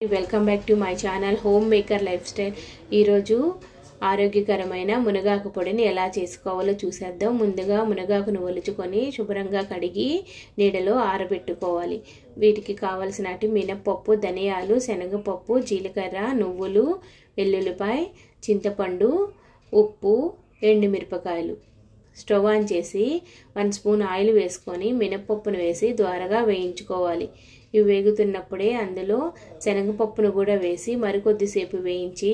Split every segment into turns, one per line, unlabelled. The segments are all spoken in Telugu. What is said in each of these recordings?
Welcome back to my channel home maker life style. ఈరోజు ఆరోగ్యకరమైన మునగాకు పొడిని ఎలా చేసుకోవాలో చూసేద్దాం. ముందుగా మునగాకును ఒలుచుకొని శుభ్రంగా కడిగి నీడలో ఆరబెట్టుకోవాలి. వీటికి కావలసినటి మినపప్పు, ధనియాలు, శనగపప్పు, జీలకర్ర, నువ్వులు, వెల్లుల్లిపాయ, చింతపండు, ఉప్పు, ఎండుమిరపకాయలు. స్టవ్ ఆన్ చేసి 1 స్పూన్ ఆయిల్ వేసుకొని మినపప్పును వేసి ద్వారగా వేయించుకోవాలి. ఇవి వేగుతున్నప్పుడే అందులో శనగపప్పును కూడా వేసి మరికొద్దిసేపు వేయించి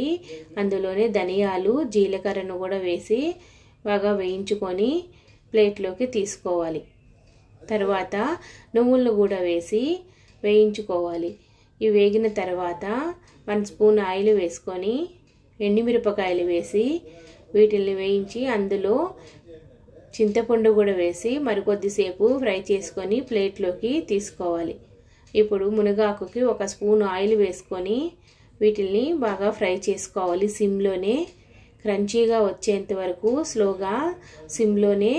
అందులోనే ధనియాలు, జీలకర్రను కూడా వేసి బాగా వేయించుకొని ప్లేట్లోకి తీసుకోవాలి. తర్వాత నువ్వులను కూడా వేసి వేయించుకోవాలి. ఇవి వేగిన తర్వాత 1 స్పూన్ ఆయిల్ వేసుకొని ఎండుమిరపకాయలు వేసి వీటిని వేయించి అందులో చింతపండు కూడా వేసి మరికొద్దిసేపు ఫ్రై చేసుకొని ప్లేట్లోకి తీసుకోవాలి. ఇప్పుడు మునగాకుకి 1 స్పూన్ ఆయిల్ వేసుకొని వీటిని బాగా ఫ్రై చేసుకోవాలి. సిమ్లోనే క్రంచీగా వచ్చేంత వరకు స్లోగా సిమ్లోనే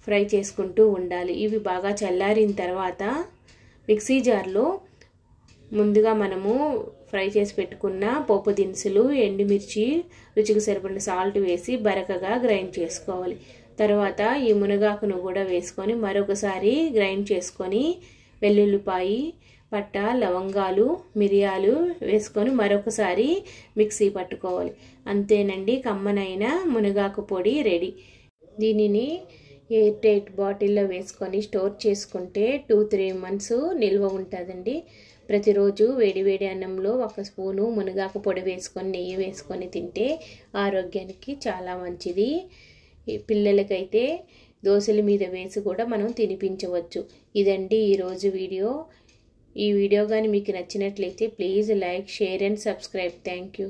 ఫ్రై చేసుకుంటూ ఉండాలి. ఇవి బాగా చల్లారిన తర్వాత మిక్సీ జార్లో ముందుగా మనము ఫ్రై చేసి పెట్టుకున్న పోపు దినుసులు, ఎండుమిర్చి, రుచికి సరిపడిన సాల్ట్ వేసి బరకగా గ్రైండ్ చేసుకోవాలి. తర్వాత ఈ మునగాకును కూడా వేసుకొని మరొకసారి గ్రైండ్ చేసుకొని వెల్లుల్లిపాయ, పట్ట, లవంగాలు, మిరియాలు వేసుకొని మరొకసారి మిక్సీ పట్టుకోవాలి. అంతేనండి, కమ్మనైన మునగాకు పొడి రెడీ. దీనిని ఎయిర్ టైట్ బాటిల్లో వేసుకొని స్టోర్ చేసుకుంటే 2-3 మంత్స్ నిల్వ ఉంటుందండి. ప్రతిరోజు వేడివేడి అన్నంలో 1 స్పూను మునగాకు పొడి వేసుకొని నెయ్యి వేసుకొని తింటే ఆరోగ్యానికి చాలా మంచిది. పిల్లలకైతే దోశల మీద వేసి కూడా మనం తినిపించవచ్చు. ఇదండి ఈరోజు వీడియో. ఈ వీడియో కానీ మీకు నచ్చినట్లయితే please like, share and subscribe. Thank you.